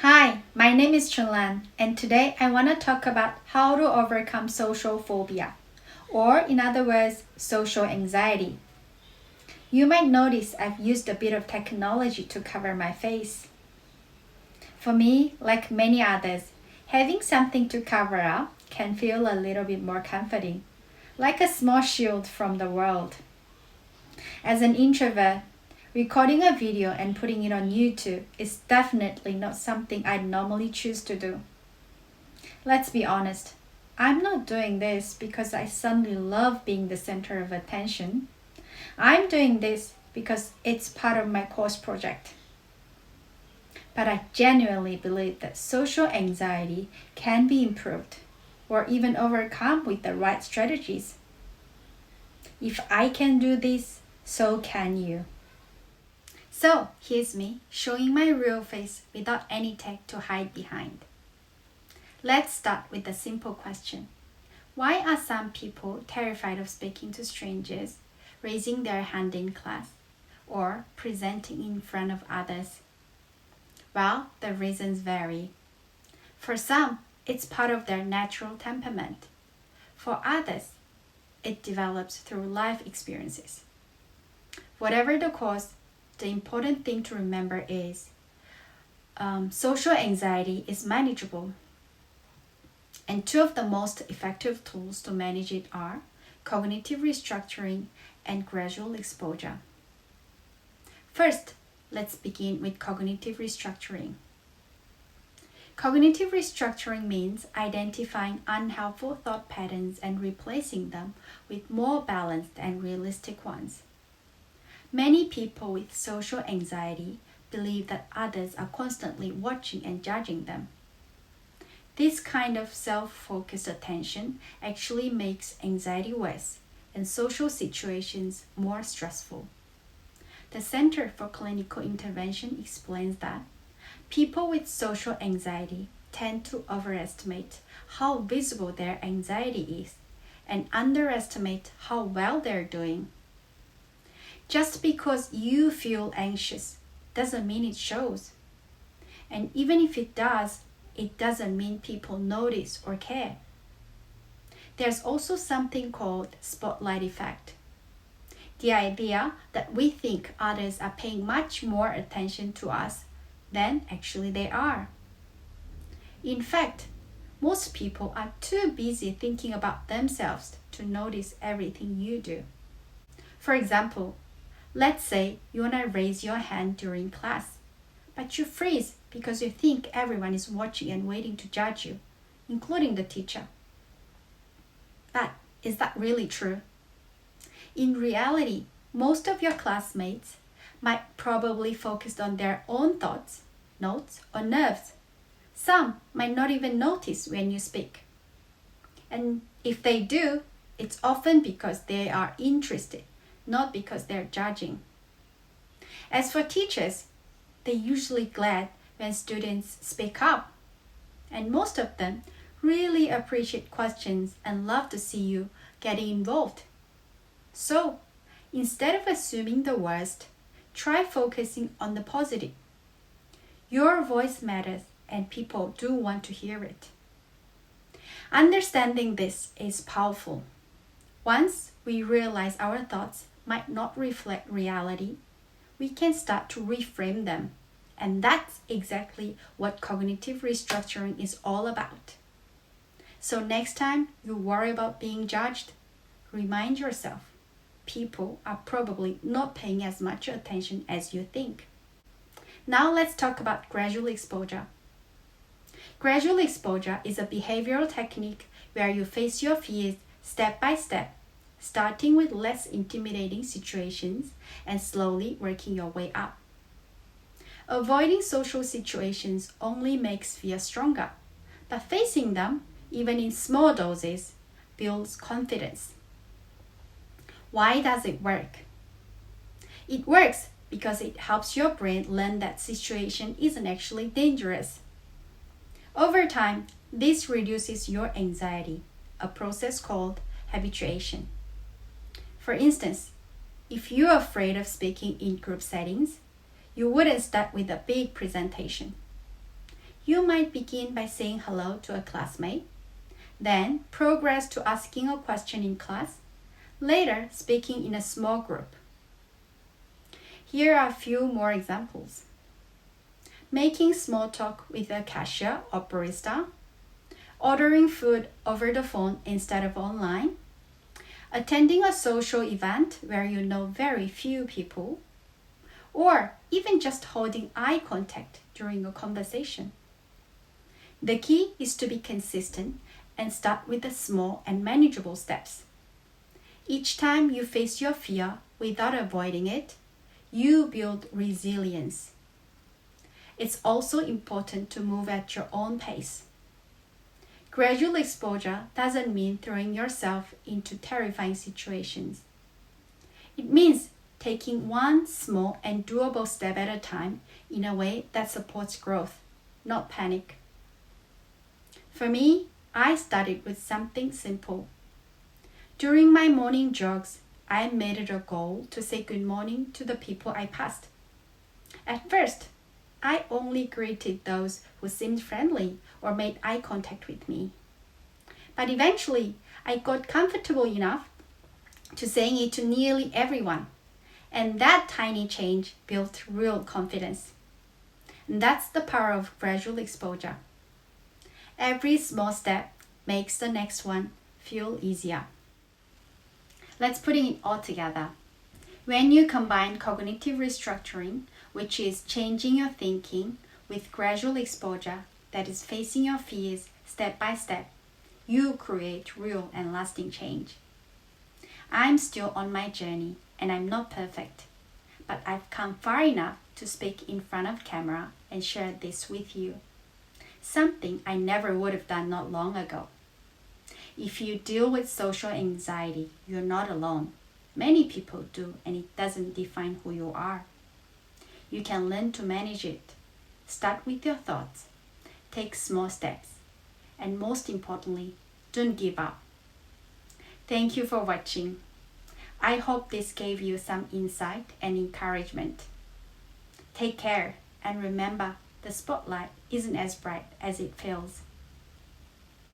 Hi, my name is Chunlan, and today I want to talk about how to overcome social phobia, or in other words, social anxiety. You might notice I've used a bit of technology to cover my face. For me, like many others, having something to cover up can feel a little bit more comforting, like a small shield from the world. As an introvert, recording a video and putting it on YouTube is definitely not something I'd normally choose to do. Let's be honest, I'm not doing this because I suddenly love being the center of attention. I'm doing this because it's part of my course project. But I genuinely believe that social anxiety can be improved or even overcome with the right strategies. If I can do this, so can you. So here's me showing my real face without any tech to hide behind. Let's start with a simple question. Why are some people terrified of speaking to strangers, raising their hand in class, or presenting in front of others? Well, the reasons vary. For some, it's part of their natural temperament. For others, it develops through life experiences. Whatever the cause, the important thing to remember is social anxiety is manageable. And two of the most effective tools to manage it are cognitive restructuring and gradual exposure. First, let's begin with cognitive restructuring. Cognitive restructuring means identifying unhelpful thought patterns and replacing them with more balanced and realistic ones. Many people with social anxiety believe that others are constantly watching and judging them. This kind of self-focused attention actually makes anxiety worse and social situations more stressful. The Center for Clinical Intervention explains that people with social anxiety tend to overestimate how visible their anxiety is and underestimate how well they're doing. Just because you feel anxious doesn't mean it shows. And even if it does, it doesn't mean people notice or care. There's also something called spotlight effect. The idea that we think others are paying much more attention to us than actually they are. In fact, most people are too busy thinking about themselves to notice everything you do. For example, let's say you want to raise your hand during class, but you freeze because you think everyone is watching and waiting to judge you, including the teacher. But is that really true? In reality, most of your classmates might probably focus on their own thoughts, notes, or nerves. Some might not even notice when you speak. And if they do, it's often because they are interested, not because they're judging. As for teachers, they're usually glad when students speak up, and most of them really appreciate questions and love to see you getting involved. So, instead of assuming the worst, try focusing on the positive. Your voice matters and people do want to hear it. Understanding this is powerful. Once we realize our thoughts might not reflect reality, we can start to reframe them. And that's exactly what cognitive restructuring is all about. So next time you worry about being judged, remind yourself, people are probably not paying as much attention as you think. Now let's talk about gradual exposure. Gradual exposure is a behavioral technique where you face your fears step by step, starting with less intimidating situations and slowly working your way up. Avoiding social situations only makes fear stronger, but facing them, even in small doses, builds confidence. Why does it work? It works because it helps your brain learn that situation isn't actually dangerous. Over time, this reduces your anxiety, a process called habituation. For instance, if you're afraid of speaking in group settings, you wouldn't start with a big presentation. You might begin by saying hello to a classmate, then progress to asking a question in class, later speaking in a small group. Here are a few more examples. Making small talk with a cashier or barista, ordering food over the phone instead of online, attending a social event where you know very few people, or even just holding eye contact during a conversation. The key is to be consistent and start with the small and manageable steps. Each time you face your fear without avoiding it, you build resilience. It's also important to move at your own pace. Gradual exposure doesn't mean throwing yourself into terrifying situations. It means taking one small and doable step at a time in a way that supports growth, not panic. For me, I started with something simple. During my morning jogs, I made it a goal to say good morning to the people I passed. At first, I only greeted those who seemed friendly or made eye contact with me. But eventually, I got comfortable enough to saying it to nearly everyone. And that tiny change built real confidence. And that's the power of gradual exposure. Every small step makes the next one feel easier. Let's put it all together. When you combine cognitive restructuring, which is changing your thinking, with gradual exposure, that is facing your fears step by step, you create real and lasting change. I'm still on my journey and I'm not perfect, but I've come far enough to speak in front of camera and share this with you. Something I never would have done not long ago. If you deal with social anxiety, you're not alone. Many people do, and it doesn't define who you are. You can learn to manage it. Start with your thoughts. Take small steps. And most importantly, don't give up. Thank you for watching. I hope this gave you some insight and encouragement. Take care and remember, the spotlight isn't as bright as it feels.